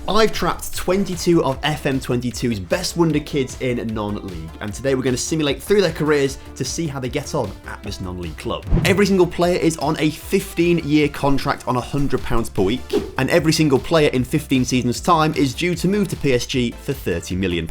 I've trapped 22 of FM22's best Wonderkids in non-league, and today we're going to simulate through their careers to see how they get on at this non-league club. Every single player is on a 15-year contract on £100 per week, and every single player in 15 seasons' time is due to move to PSG for £30 million.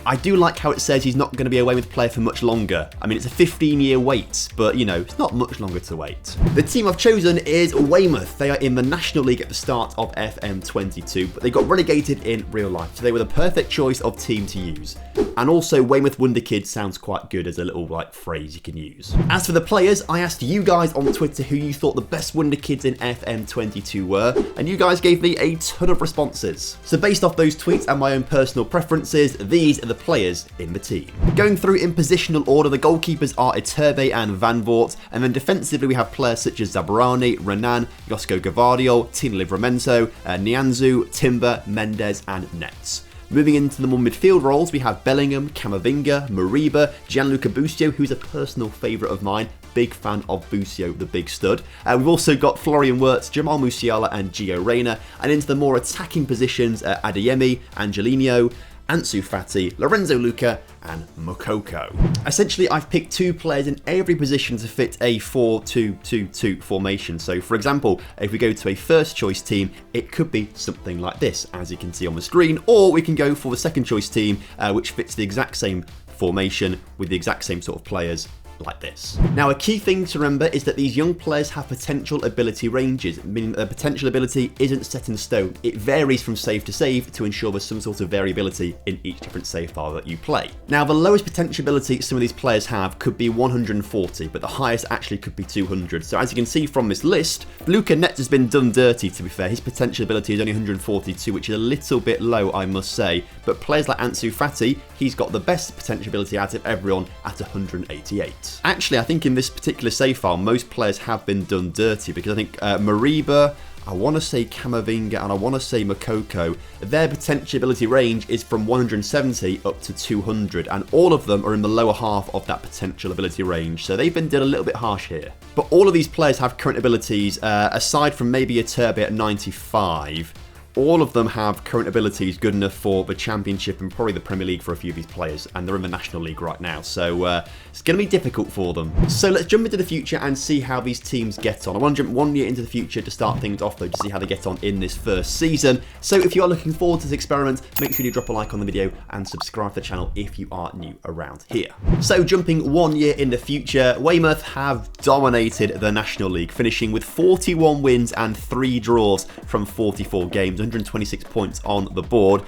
I do like how it says he's not going to be a Weymouth player for much longer. I mean, it's a 15-year wait, but you know, it's not much longer to wait. The team I've chosen is Weymouth. They are in the National League at the start of FM22, but they got relegated in real life, so they were the perfect choice of team to use. And also, Weymouth Wonderkids sounds quite good as a little phrase you can use. As for the players, I asked you guys on Twitter who you thought the best Wonderkids in FM22 were, and you guys gave me a ton of responses. So based off those tweets and my own personal preferences, these are the players in the team. Going through in positional order, the goalkeepers are Iturbe and Van Voort, and then defensively we have players such as Zabarani, Renan, Josko Gavardio, Tino Livramento, Nianzu, Timber, Mendes and Nets. Moving into the more midfield roles, we have Bellingham, Camavinga, Mariba, Gianluca Busio, who's a personal favourite of mine. Big fan of Busio, the big stud. We've also got Florian Wirtz, Jamal Musiala and Gio Reyna. And into the more attacking positions, Adeyemi, Angelino, Ansu Fati, Lorenzo Luca and Moukoko. Essentially, I've picked two players in every position to fit a 4-2-2-2 formation. So for example, if we go to a first choice team, it could be something like this, as you can see on the screen, or we can go for the second choice team, which fits the exact same formation with the exact same sort of players, like this. Now, a key thing to remember is that these young players have potential ability ranges, meaning that their potential ability isn't set in stone. It varies from save to save to ensure there's some sort of variability in each different save file that you play. Now, the lowest potential ability some of these players have could be 140, but the highest actually could be 200. So as you can see from this list, Luca Nets has been done dirty, to be fair. His potential ability is only 142, which is a little bit low, I must say. But players like Ansu Fati, he's got the best potential ability out of everyone at 188. Actually, I think in this particular save file, most players have been done dirty because I think Mariba, I want to say Camavinga, and I want to say Moukoko, their potential ability range is from 170 up to 200, and all of them are in the lower half of that potential ability range, so they've been done a little bit harsh here. But all of these players have current abilities, aside from maybe a Iturbe at 95, all of them have current abilities good enough for the Championship and probably the Premier League for a few of these players, and they're in the National League right now, so it's going to be difficult for them. So let's jump into the future and see how these teams get on. I want to jump 1 year into the future to start things off though, to see how they get on in this first season. So if you are looking forward to this experiment, make sure you drop a like on the video and subscribe to the channel if you are new around here. So jumping 1 year in the future, Weymouth have dominated the National League, finishing with 41 wins and 3 draws from 44 games. 126 points on the board.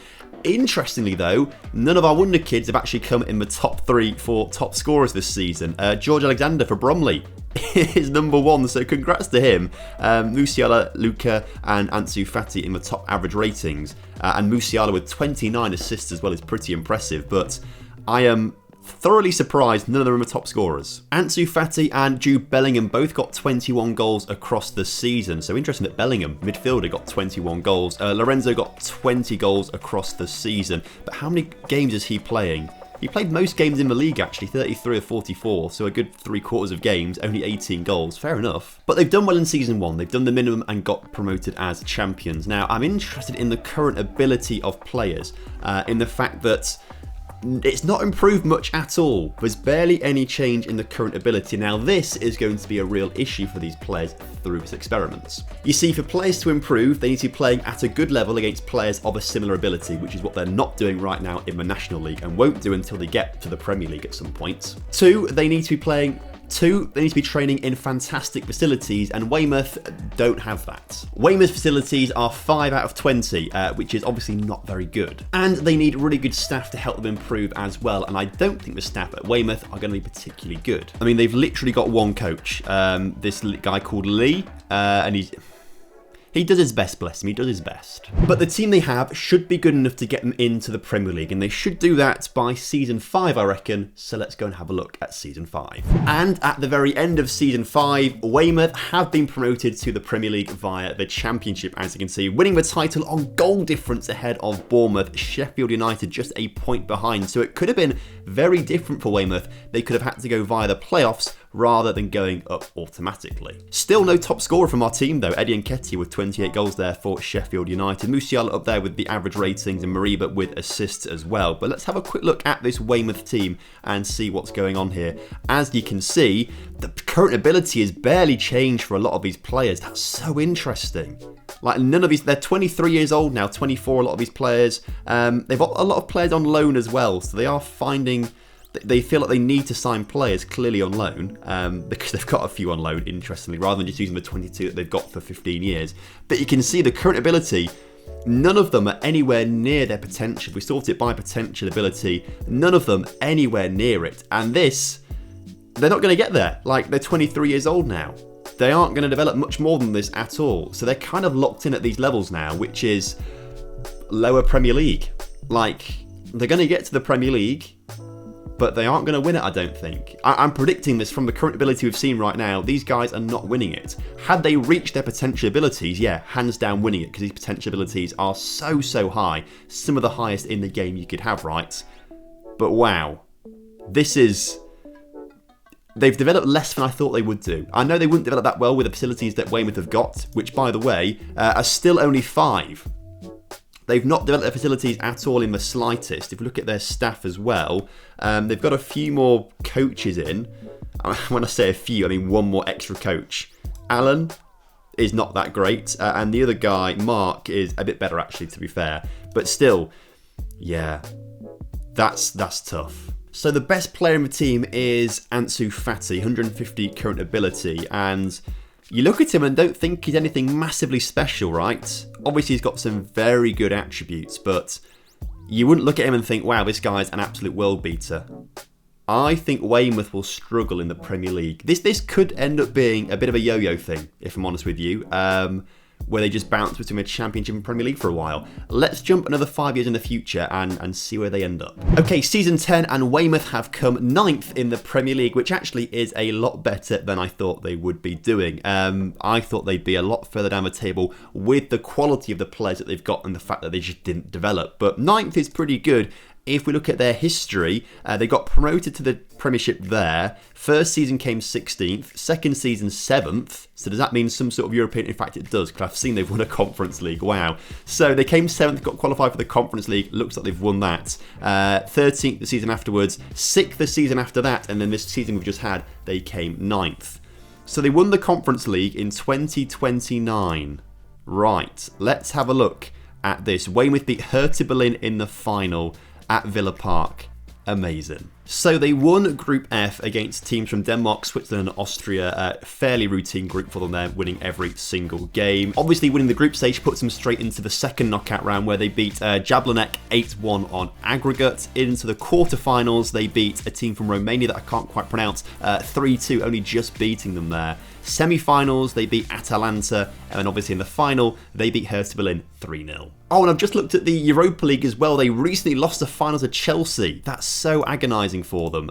Interestingly though, none of our Wonderkids have actually come in the top 3 for top scorers this season. George Alexander for Bromley is number 1, so congrats to him. Musiala, Luca and Ansu Fati in the top average ratings. And Musiala with 29 assists as well is pretty impressive, but I am thoroughly surprised none of them are top scorers. Ansu Fati and Jude Bellingham both got 21 goals across the season. So interesting that Bellingham, midfielder, got 21 goals. Lorenzo got 20 goals across the season. But how many games is he playing? He played most games in the league actually, 33 or 44, so a good 3/4 of games, only 18 goals, fair enough. But they've done well in Season 1, they've done the minimum and got promoted as champions. Now, I'm interested in the current ability of players, in the fact that it's not improved much at all. There's barely any change in the current ability. Now this is going to be a real issue for these players through this experiment. You see, for players to improve, they need to be playing at a good level against players of a similar ability, which is what they're not doing right now in the National League and won't do until they get to the Premier League at some point. Two, they need to be training in fantastic facilities, and Weymouth don't have that. Weymouth facilities are 5 out of 20, which is obviously not very good. And they need really good staff to help them improve as well, and I don't think the staff at Weymouth are going to be particularly good. I mean, they've literally got one coach, this guy called Lee, and he does his best, bless him, he does his best. But the team they have should be good enough to get them into the Premier League, and they should do that by Season 5, I reckon, so let's go and have a look at Season 5. And at the very end of Season 5, Weymouth have been promoted to the Premier League via the Championship, as you can see, winning the title on goal difference ahead of Bournemouth. Sheffield United just a point behind, so it could have been very different for Weymouth. They could have had to go via the playoffs rather than going up automatically. Still no top scorer from our team though. Eddie Nketiah with 28 goals there for Sheffield United. Musiala up there with the average ratings and Mariba with assists as well. But let's have a quick look at this Weymouth team and see what's going on here. As you can see, the current ability has barely changed for a lot of these players. That's so interesting. Like none of these, they're 23 years old now, 24 a lot of these players. They've got a lot of players on loan as well, so they are finding, they feel like they need to sign players clearly on loan because they've got a few on loan, interestingly, rather than just using the 22 that they've got for 15 years. But you can see the current ability, none of them are anywhere near their potential. We sort it by potential ability, none of them anywhere near it. And this, they're not going to get there. Like, they're 23 years old now. They aren't going to develop much more than this at all. So they're kind of locked in at these levels now, which is lower Premier League. Like, they're going to get to the Premier League, but they aren't going to win it, I don't think. I'm predicting this from the current ability we've seen right now. These guys are not winning it. Had they reached their potential abilities, yeah, hands down winning it, because these potential abilities are so high. Some of the highest in the game you could have, right? But wow. This is... They've developed less than I thought they would do. I know they wouldn't develop that well with the facilities that Weymouth have got, which, by the way, are still only 5. They've not developed their facilities at all in the slightest. If you look at their staff as well, they've got a few more coaches in. When I say a few, I mean one more extra coach. Alan is not that great, and the other guy, Mark, is a bit better actually, to be fair. But still, yeah, that's tough. So the best player in the team is Ansu Fati, 150 current ability, and you look at him and don't think he's anything massively special, right? Obviously he's got some very good attributes, but you wouldn't look at him and think, wow, this guy's an absolute world beater. I think Weymouth will struggle in the Premier League. This could end up being a bit of a yo-yo thing, if I'm honest with you. Where they just bounce between a Championship and Premier League for a while. Let's jump another 5 years in the future and see where they end up. Okay, season 10 and Weymouth have come 9th in the Premier League, which actually is a lot better than I thought they would be doing. I thought they'd be a lot further down the table with the quality of the players that they've got and the fact that they just didn't develop. But 9th is pretty good. If we look at their history, they got promoted to the Premiership there. First season came 16th, second season 7th. So does that mean some sort of European? In fact, it does, because I've seen they've won a Conference League. Wow. So they came 7th, got qualified for the Conference League. Looks like they've won that. 13th the season afterwards, 6th the season after that, and then this season we've just had, they came 9th. So they won the Conference League in 2029. Right, let's have a look at this. Weymouth beat Hertha Berlin in the final at Villa Park. Amazing. So they won Group F against teams from Denmark, Switzerland and Austria. A fairly routine group for them there, winning every single game. Obviously winning the group stage puts them straight into the second knockout round where they beat Jablonec 8-1 on aggregate. Into the quarterfinals they beat a team from Romania that I can't quite pronounce, 3-2, only just beating them there. Semi-finals they beat Atalanta, and then obviously in the final they beat Hertha Berlin 3-0. Oh, and I've just looked at the Europa League as well. They recently lost the final to Chelsea. That's so agonising for them.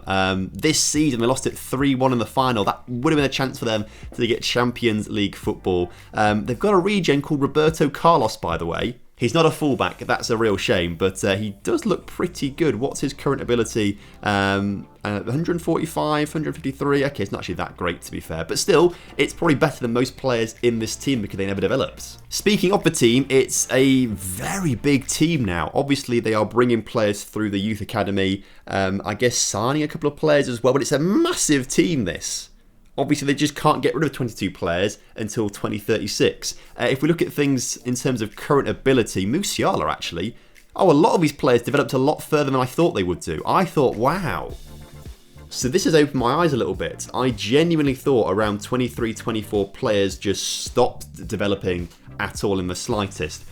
This season they lost it 3-1 in the final. That would have been a chance for them to get Champions League football. They've got a regen called Roberto Carlos, by the way. He's not a fullback, that's a real shame, but he does look pretty good. What's his current ability? 145, 153. Okay, it's not actually that great to be fair, but still, it's probably better than most players in this team because they never developed. Speaking of the team, it's a very big team now. Obviously, they are bringing players through the youth academy. I guess signing a couple of players as well, but it's a massive team, this. Obviously, they just can't get rid of 22 players until 2036. If we look at things in terms of current ability, Musiala actually, a lot of these players developed a lot further than I thought they would do. I thought, wow. So this has opened my eyes a little bit. I genuinely thought around 23, 24 players just stopped developing at all in the slightest.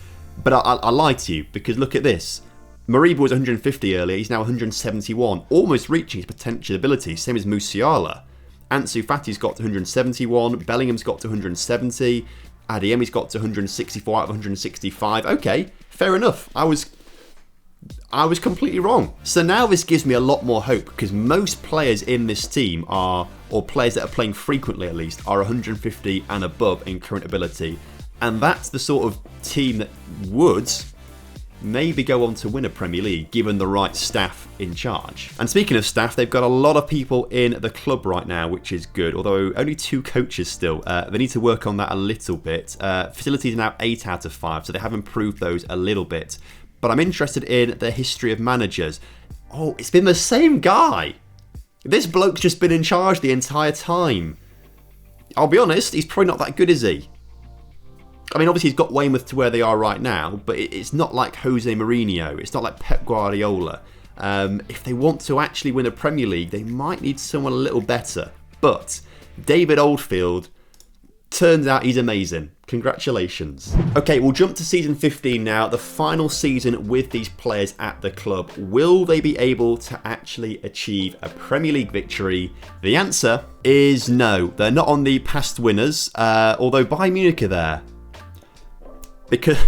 But I lied to you, because look at this. Mariba was 150 earlier, he's now 171, almost reaching his potential ability, same as Musiala. Ansu Fati's got to 171, Bellingham's got to 170, Adeyemi's got to 164 out of 165. Okay, fair enough. I was completely wrong. So now this gives me a lot more hope, because most players in this team are, or players that are playing frequently at least, are 150 and above in current ability. And that's the sort of team that would maybe go on to win a Premier League, given the right staff in charge. And speaking of staff, they've got a lot of people in the club right now, which is good, although only 2 coaches still. They need to work on that a little bit. Facilities are now 8 out of 5, so they have improved those a little bit. But I'm interested in the history of managers. Oh, it's been the same guy. This bloke's just been in charge the entire time. I'll be honest, he's probably not that good, is he? I mean, obviously he's got Weymouth to where they are right now, but it's not like Jose Mourinho. It's not like Pep Guardiola. If they want to actually win a Premier League, they might need someone a little better. But David Oldfield, turns out he's amazing. Congratulations. Okay, we'll jump to season 15 now, the final season with these players at the club. Will they be able to actually achieve a Premier League victory? The answer is no. They're not on the past winners, although Bayern Munich are there. Because...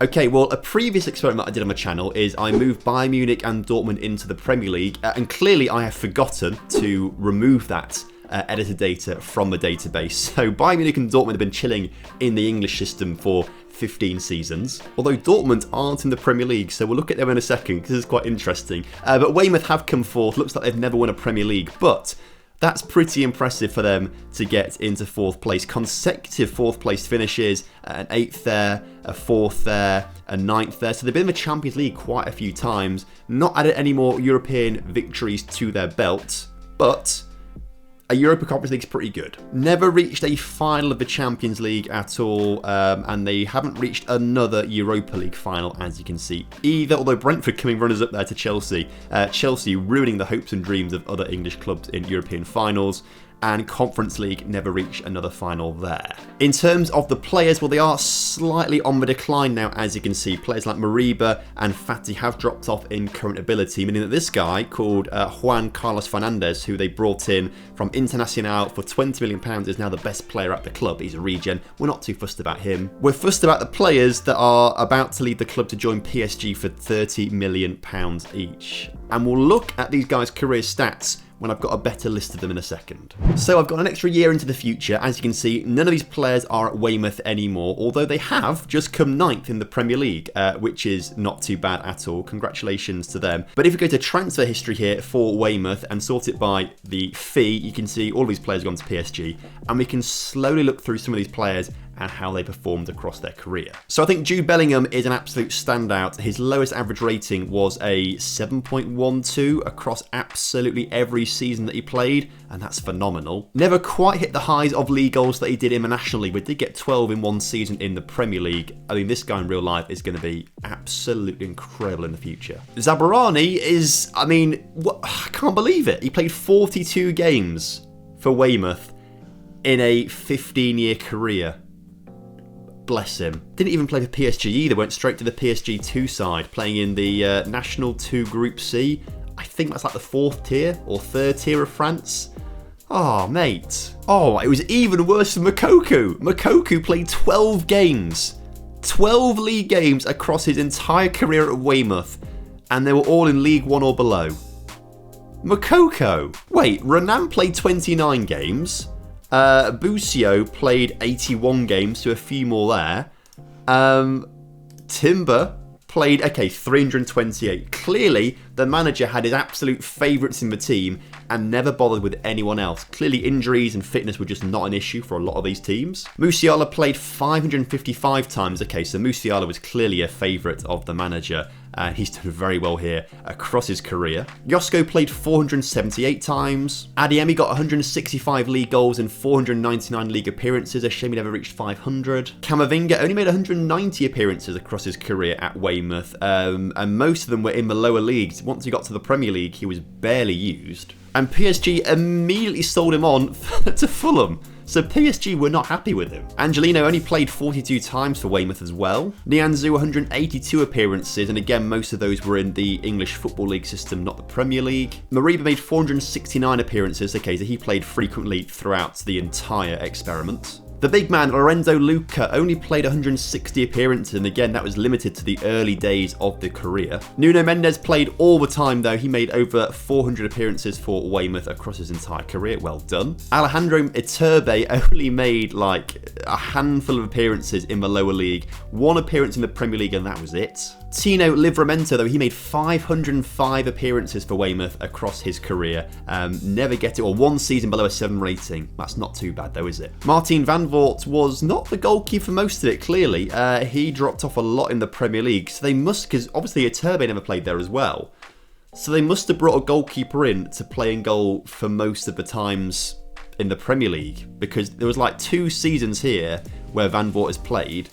Okay, well, a previous experiment I did on my channel is I moved Bayern Munich and Dortmund into the Premier League, and clearly I have forgotten to remove that edited data from the database. So Bayern Munich and Dortmund have been chilling in the English system for 15 seasons. Although Dortmund aren't in the Premier League, so we'll look at them in a second because it's quite interesting. But Weymouth have come forth. Looks like they've never won a Premier League, but that's pretty impressive for them to get into 4th place. Consecutive 4th place finishes, an 8th there, a 4th there, a 9th there. So they've been in the Champions League quite a few times. Not added any more European victories to their belt, but a Europa Conference League's pretty good. Never reached a final of the Champions League at all, and they haven't reached another Europa League final, as you can see, either, although Brentford coming runners up there to Chelsea. Chelsea ruining the hopes and dreams of other English clubs in European finals, and Conference League never reached another final there. In terms of the players, well, they are slightly on the decline now, as you can see. Players like Mariba and Fati have dropped off in current ability, meaning that this guy called Juan Carlos Fernandez, who they brought in from Internacional for £20 million, is now the best player at the club. He's a regen. We're not too fussed about him. We're fussed about the players that are about to leave the club to join PSG for £30 million each. And we'll look at these guys' career stats when I've got a better list of them in a second. So I've got an extra year into the future. As you can see, none of these players are at Weymouth anymore, although they have just come 9th in the Premier League, which is not too bad at all. Congratulations to them. But if we go to transfer history here for Weymouth and sort it by the fee, you can see all of these players have gone to PSG, and we can slowly look through some of these players and how they performed across their career. So I think Jude Bellingham is an absolute standout. His lowest average rating was a 7.12 across absolutely every season that he played, and that's phenomenal. Never quite hit the highs of league goals that he did in the National League, but did get 12 in one season in the Premier League. I mean, this guy in real life is going to be absolutely incredible in the future. Zabarani is, I mean, what, I can't believe it. He played 42 games for Weymouth in a 15-year career. Bless him. Didn't even play for PSG either, went straight to the PSG 2 side, playing in the National 2 Group C. I think that's like the 4th tier or 3rd tier of France. Oh, mate. Oh, it was even worse than Moukoko. Moukoko played 12 games. 12 league games across his entire career at Weymouth, and they were all in League 1 or below. Moukoko. Wait, Renan played 29 games. Busio played 81 games, so a few more there. Timber played, 328. Clearly, the manager had his absolute favourites in the team and never bothered with anyone else. Clearly, injuries and fitness were just not an issue for a lot of these teams. Musiala played 555 times. So Musiala was clearly a favourite of the manager, and he's done very well here across his career. Josko played 478 times. Adeyemi got 165 league goals and 499 league appearances. A shame he never reached 500. Camavinga only made 190 appearances across his career at Weymouth, and most of them were in the lower leagues. Once he got to the Premier League, he was barely used. And PSG immediately sold him on to Fulham. So PSG were not happy with him. Angelino only played 42 times for Weymouth as well. Nianzou 182 appearances, and again most of those were in the English Football League system, not the Premier League. Mariba made 469 appearances, so he played frequently throughout the entire experiment. The big man, Lorenzo Luca, only played 160 appearances, and again, that was limited to the early days of the career. Nuno Mendes played all the time, though. He made over 400 appearances for Weymouth across his entire career. Well done. Alejandro Iturbe only made like a handful of appearances in the lower league, one appearance in the Premier League, and that was it. Tino Livramento, though, he made 505 appearances for Weymouth across his career. Never get it, or one season below a 7 rating. That's not too bad, though, is it? Martin van Voort was not the goalkeeper for most of it, clearly. He dropped off a lot in the Premier League, so they must, because obviously Iturbe never played there as well. So they must have brought a goalkeeper in to play in goal for most of the times in the Premier League, because there was like 2 seasons here where Van Voort has played.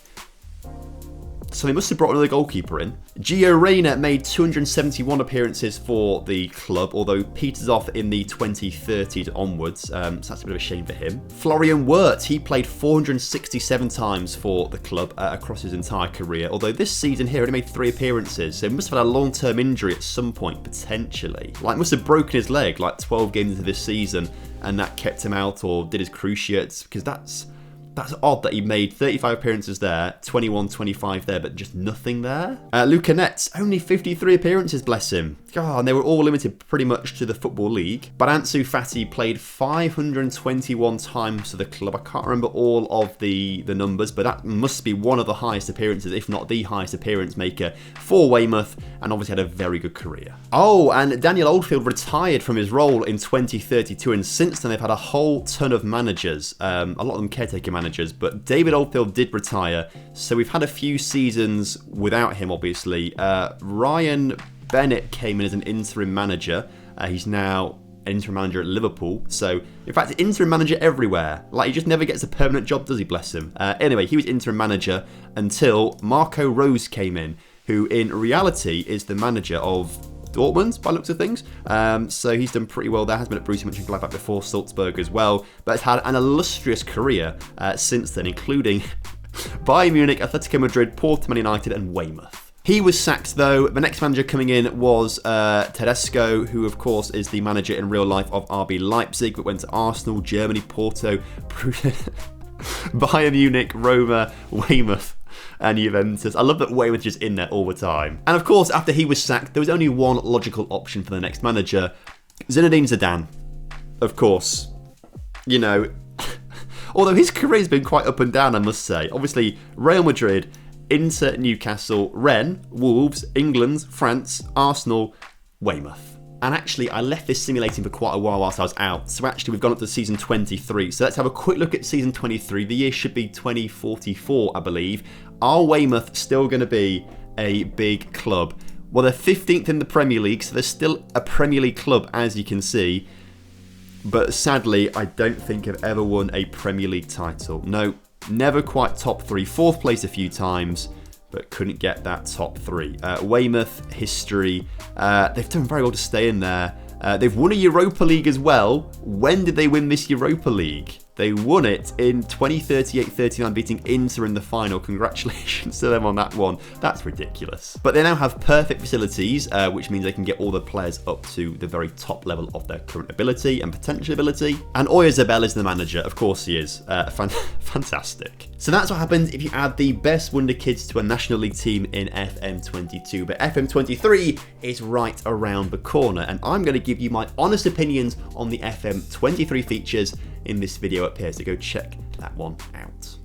So they must have brought another goalkeeper in. Gio Reyna made 271 appearances for the club, although peters off in the 2030s onwards, so that's a bit of a shame for him. Florian Wirtz, he played 467 times for the club across his entire career, although this season here only made 3 appearances, so he must have had a long-term injury at some point, potentially. Like, must have broken his leg like 12 games into this season, and that kept him out, or did his cruciates, because that's odd that he made 35 appearances there, 21, 25 there, but just nothing there. Luca Netz, only 53 appearances, bless him. God, and they were all limited pretty much to the Football League. But Ansu Fati played 521 times for the club. I can't remember all of the numbers, but that must be one of the highest appearances, if not the highest appearance maker for Weymouth, and obviously had a very good career. Oh, and Daniel Oldfield retired from his role in 2032, and since then they've had a whole ton of managers, a lot of them caretaker managers, but David Oldfield did retire, so we've had a few seasons without him, obviously. Ryan Bennett came in as an interim manager. He's now an interim manager at Liverpool. So, in fact, interim manager everywhere. Like, he just never gets a permanent job, does he, bless him? Anyway, he was interim manager until Marco Rose came in, who in reality is the manager of Dortmund, by looks of things. So he's done pretty well there. Has been at Borussia Mönchengladbach before, Salzburg as well. But has had an illustrious career since then, including Bayern Munich, Atletico Madrid, Porto, Man United and Weymouth. He was sacked, though. The next manager coming in was Tedesco, who, of course, is the manager in real life of RB Leipzig, but went to Arsenal, Germany, Porto, Bayern Munich, Roma, Weymouth, and Juventus. I love that Weymouth is in there all the time. And, of course, after he was sacked, there was only one logical option for the next manager, Zinedine Zidane. Of course. You know, although his career's been quite up and down, I must say. Obviously, Real Madrid, Inter, Newcastle, Rennes, Wolves, England, France, Arsenal, Weymouth. And actually, I left this simulating for quite a while whilst I was out. So actually, we've gone up to season 23. So let's have a quick look at season 23. The year should be 2044, I believe. Are Weymouth still going to be a big club? Well, they're 15th in the Premier League, so they're still a Premier League club, as you can see. But sadly, I don't think I've ever won a Premier League title. No. Never quite top 3. 4th place a few times, but couldn't get that top 3. Weymouth history. They've done very well to stay in there. They've won a Europa League as well. When did they win this Europa League? They won it in 2038-39, beating Inter in the final. Congratulations to them on that one. That's ridiculous. But they now have perfect facilities, which means they can get all the players up to the very top level of their current ability and potential ability. And Oyarzabal is the manager. Of course he is. Fantastic. So that's what happens if you add the best Wonderkids to a National League team in FM22. But FM23 is right around the corner. And I'm going to give you my honest opinions on the FM23 features in this video up here, so go check that one out.